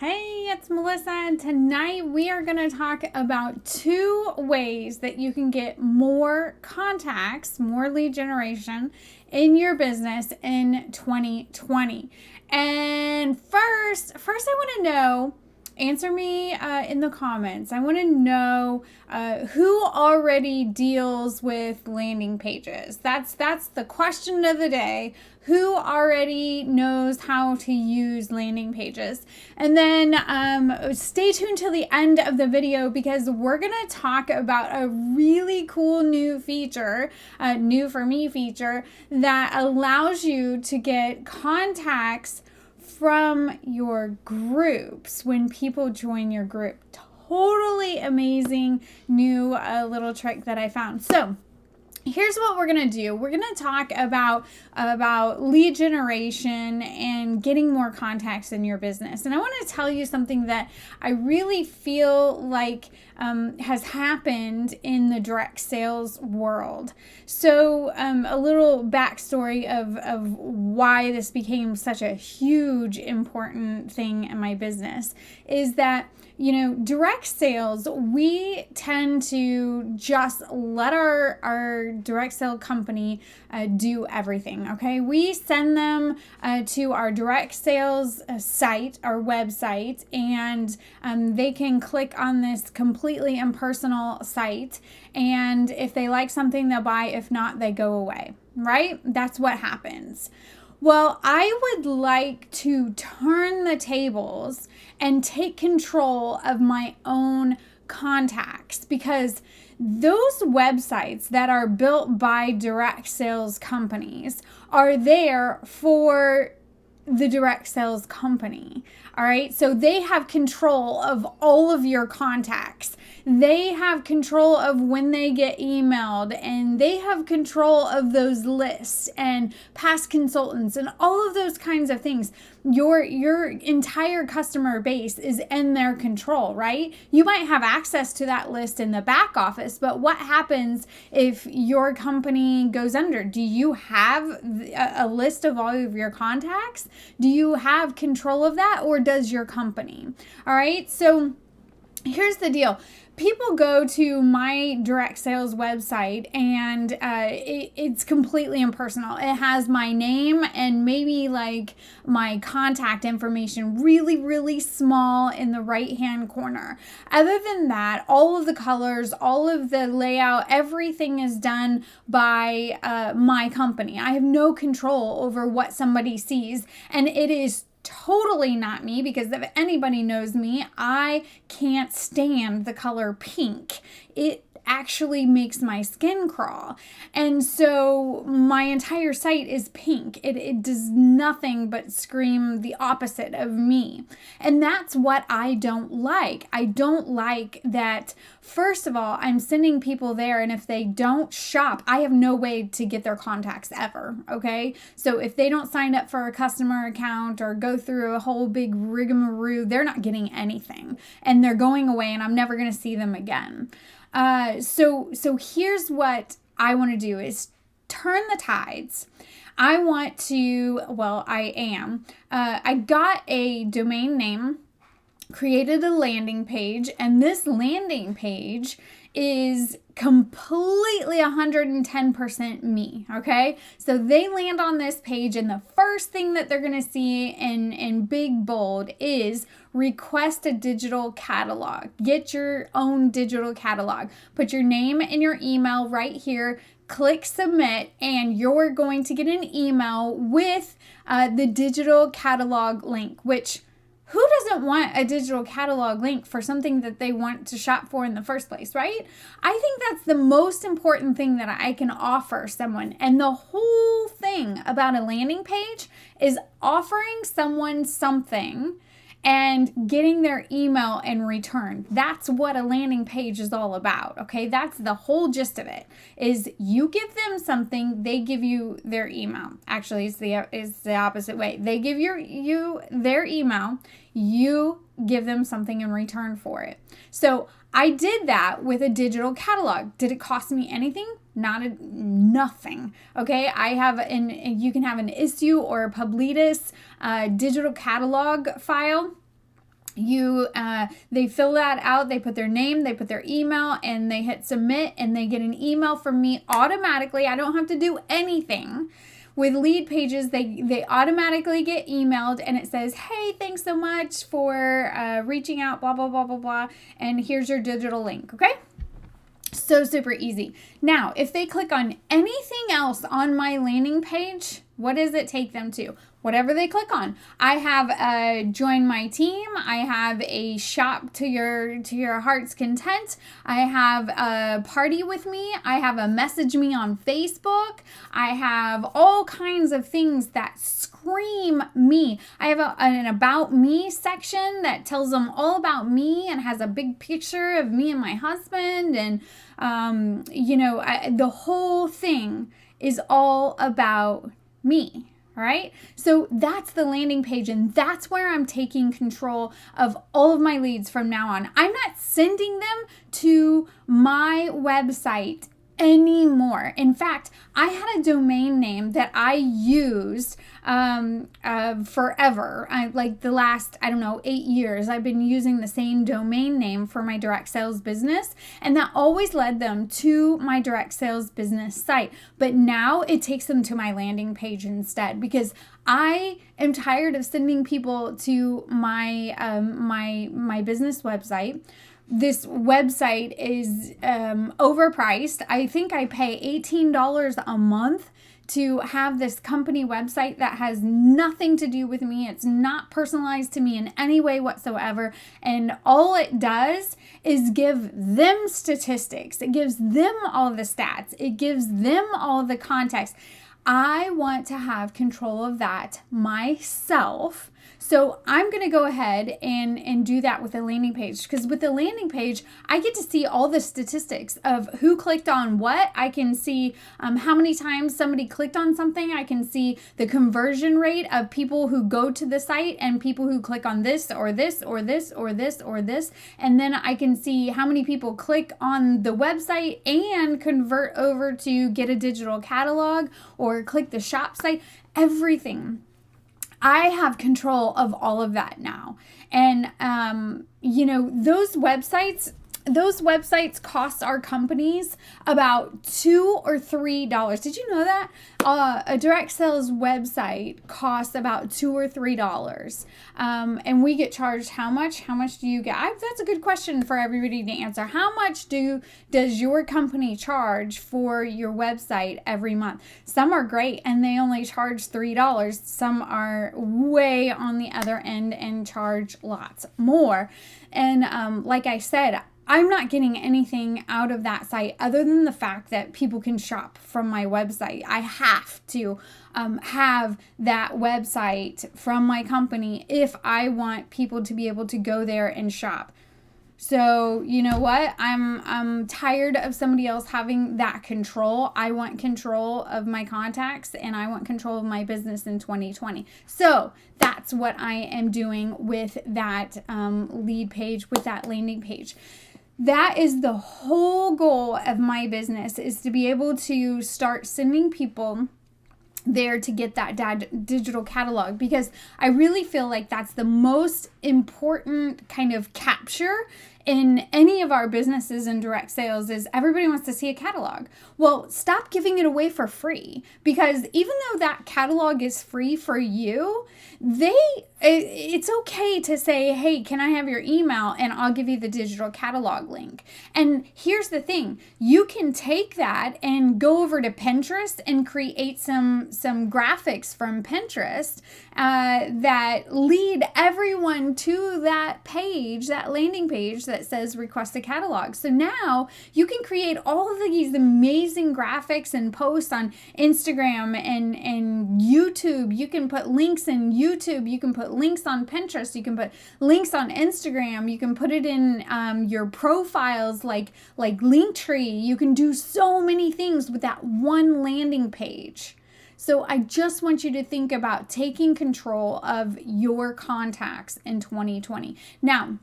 Hey, it's Melissa, and tonight we are going to talk about 2 ways that you can get more contacts, more lead generation in your business in 2020. And first I want to know, answer me in the comments. I want to know who already deals with landing pages. That's the question of the day. Who already knows how to use landing pages? And then stay tuned till the end of the video because we're going to talk about a really cool new feature, new for me feature, that allows you to get contacts from your groups when people join your group. Totally amazing new little trick that I found. So here's what we're going to do. We're going to talk about lead generation and getting more contacts in your business. And I want to tell you something that I really feel like has happened in the direct sales world. So a little backstory of why this became such a huge, important thing in my business is that, direct sales, we tend to just let our direct sale company do everything, okay? We send them to our direct sales site, our website, and they can click on this completely impersonal site, and if they like something, they'll buy. If not, they go away, right? That's what happens. Well, I would like to turn the tables and take control of my own contacts, because those websites that are built by direct sales companies are there for the direct sales company. All right. So they have control of all of your contacts. They have control of when they get emailed, and they have control of those lists and past consultants and all of those kinds of things. Your entire customer base is in their control, right? You might have access to that list in the back office, but what happens if your company goes under? Do you have a list of all of your contacts? Do you have control of that, or does your company? All right. So here's the deal. People go to my direct sales website and it's completely impersonal. It has my name and maybe like my contact information really, really small in the right-hand corner. Other than that, all of the colors, all of the layout, everything is done by my company. I have no control over what somebody sees, and it is totally not me, because if anybody knows me, I can't stand the color pink. It actually makes my skin crawl. And so my entire site is pink. It does nothing but scream the opposite of me. And that's what I don't like. I don't like that, first of all, I'm sending people there, and if they don't shop, I have no way to get their contacts ever, okay? So if they don't sign up for a customer account or go through a whole big rigmarole, they're not getting anything. And they're going away, and I'm never going to see them again. So here's what I want to do is turn the tides. I got a domain name, created a landing page, and this landing page is completely 110% me, okay? So they land on this page, and the first thing that they're going to see in big bold is request a digital catalog. Get your own digital catalog. Put your name and your email right here. Click submit, and you're going to get an email with the digital catalog link, which who doesn't want a digital catalog link for something that they want to shop for in the first place, right? I think that's the most important thing that I can offer someone. And the whole thing about a landing page is offering someone something and getting their email in return. That's what a landing page is all about, okay? That's the whole gist of it, is you give them something, they give you their email. Actually, it's the opposite way. They give you their email, you give them something in return for it. So I did that with a digital catalog. Did it cost me anything? Nothing. Okay, you can have an issue or a Publitas digital catalog file. They fill that out, they put their name, they put their email, and they hit submit, and they get an email from me automatically. I don't have to do anything. With lead pages, they automatically get emailed, and it says, hey, thanks so much for reaching out, blah, blah, blah, blah, blah, and here's your digital link, okay? So super easy. Now, if they click on anything else on my landing page, what does it take them to? Whatever they click on. I have a join my team. I have a shop to your heart's content. I have a party with me. I have a message me on Facebook. I have all kinds of things that scream me. I have an about me section that tells them all about me and has a big picture of me and my husband. And, the whole thing is all about me. All right. So that's the landing page, and that's where I'm taking control of all of my leads from now on. I'm not sending them to my website anymore. In fact, I had a domain name that I used forever. Like the last, 8 years, I've been using the same domain name for my direct sales business, and that always led them to my direct sales business site. But now it takes them to my landing page instead, because I am tired of sending people to my my business website. This website is overpriced. I think I pay $18 a month to have this company website that has nothing to do with me. It's not personalized to me in any way whatsoever. And all it does is give them statistics. It gives them all the stats. It gives them all the context. I want to have control of that myself. So I'm going to go ahead and do that with a landing page, because with the landing page, I get to see all the statistics of who clicked on what. I can see how many times somebody clicked on something. I can see the conversion rate of people who go to the site and people who click on this or this or this or this or this. And then I can see how many people click on the website and convert over to get a digital catalog or click the shop site, everything. I have control of all of that now. And, those websites cost our companies about $2 or $3. Did you know that? A direct sales website costs about $2 or $3. And we get charged how much? How much do you get? That's a good question for everybody to answer. How much does your company charge for your website every month? Some are great and they only charge $3. Some are way on the other end and charge lots more. And like I said, I'm not getting anything out of that site other than the fact that people can shop from my website. I have to have that website from my company if I want people to be able to go there and shop. So you know what? I'm tired of somebody else having that control. I want control of my contacts, and I want control of my business in 2020. So that's what I am doing with that lead page, with that landing page. That is the whole goal of my business, is to be able to start sending people there to get that digital catalog, because I really feel like that's the most important kind of capture in any of our businesses in direct sales. Is everybody wants to see a catalog. Well, stop giving it away for free, because even though that catalog is free for you, it's okay to say, hey, can I have your email and I'll give you the digital catalog link. And here's the thing, you can take that and go over to Pinterest and create some graphics from Pinterest that lead everyone to that page, that landing page that says request a catalog. So now you can create all of these amazing graphics and posts on Instagram and YouTube. You can put links in YouTube. You can put links on Pinterest. You can put links on Instagram. You can put it in your profiles like Linktree. You can do so many things with that one landing page. So I just want you to think about taking control of your contacts in 2020. Now,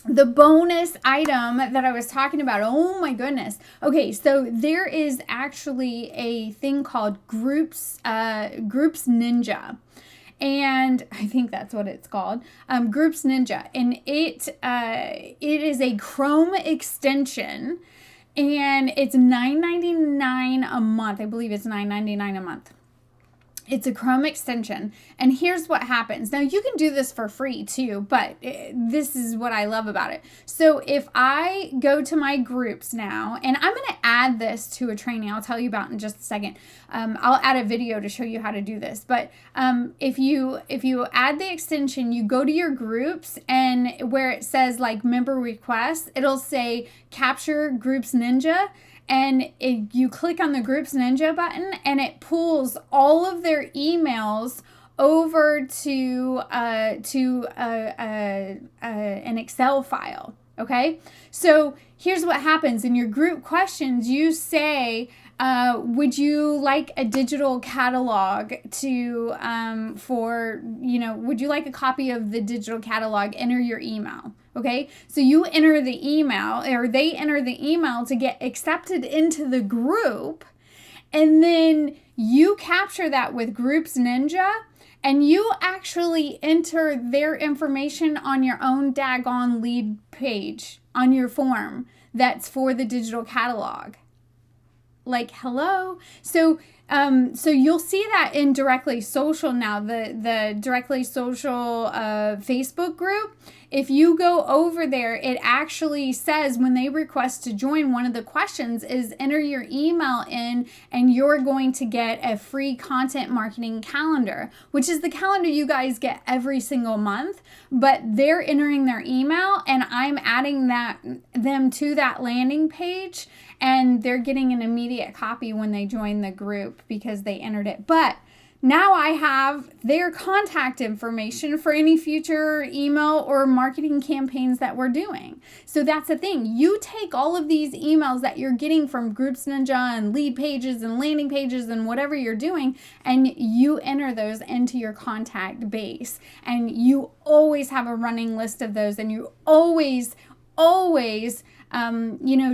the bonus item that I was talking about, oh my goodness. Okay, so there is actually a thing called Groups Ninja. and I think that's what it's called, Groups Ninja, and it is a Chrome extension, and it's $9.99 a month. I believe it's $9.99 a month. It's a Chrome extension, and here's what happens. Now, you can do this for free too, but this is what I love about it. So if I go to my groups now, and I'm going to add this to a training I'll tell you about in just a second. I'll add a video to show you how to do this. But if you add the extension, you go to your groups, and where it says like member requests, it'll say capture Groups Ninja. And you click on the Groups Ninja button, and it pulls all of their emails over to an Excel file. Okay, so here's what happens in your group questions. You say, would you like a digital catalog to would you like a copy of the digital catalog? Enter your email. Okay, so you enter the email, or they enter the email to get accepted into the group, and then you capture that with Groups Ninja, and you actually enter their information on your own daggone lead page on your form that's for the digital catalog. Like, hello. So you'll see that in Directly Social now, the Directly Social Facebook group. If you go over there, it actually says when they request to join, one of the questions is enter your email in, and you're going to get a free content marketing calendar, which is the calendar you guys get every single month. But they're entering their email, and I'm adding them to that landing page, and they're getting an immediate copy when they join the group because they entered it. But now I have their contact information for any future email or marketing campaigns that we're doing. So that's the thing. You take all of these emails that you're getting from Groups Ninja and lead pages and landing pages and whatever you're doing, and you enter those into your contact base. And you always have a running list of those, and you always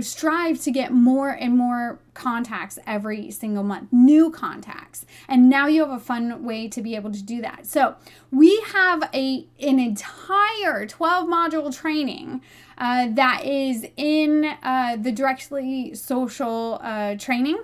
strive to get more and more contacts every single month, new contacts. And now you have a fun way to be able to do that. So we have an entire 12 module training that is in the Directly Social training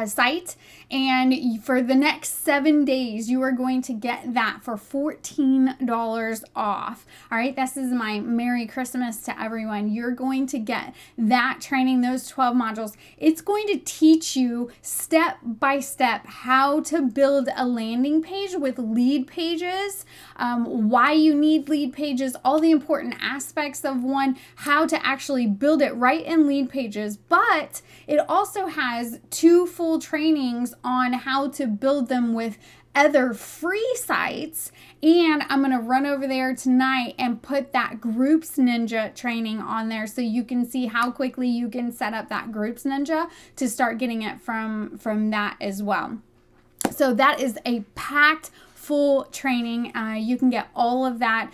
site, and for the next 7 days you are going to get that for $14 off. All right, this is my Merry Christmas to everyone. You're going to get that training, those 12 modules. It's going to teach you step by step how to build a landing page with lead pages, why you need lead pages, all the important aspects of one, how to actually build it right in lead pages. But it also has 2 full trainings on how to build them with other free sites, and I'm going to run over there tonight and put that Groups Ninja training on there so you can see how quickly you can set up that Groups Ninja to start getting it from that as well. So that is a packed full training. You can get all of that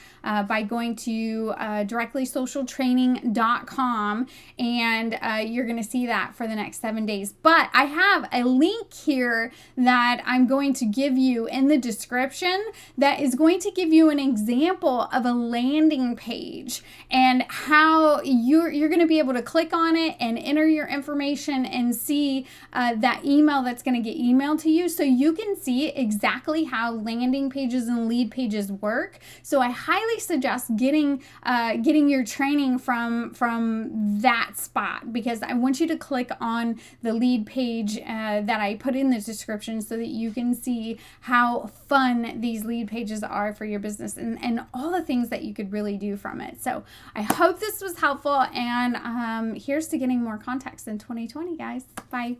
by going to directlysocialtraining.com, and you're going to see that for the next 7 days. But I have a link here that I'm going to give you in the description that is going to give you an example of a landing page, and how you're going to be able to click on it and enter your information and see that email that's going to get emailed to you, so you can see exactly how landing pages and lead pages work. So I highly suggest getting your training from that spot, because I want you to click on the lead page that I put in the description so that you can see how fun these lead pages are for your business, and all the things that you could really do from it. So I hope this was helpful, and here's to getting more contacts in 2020, guys. Bye.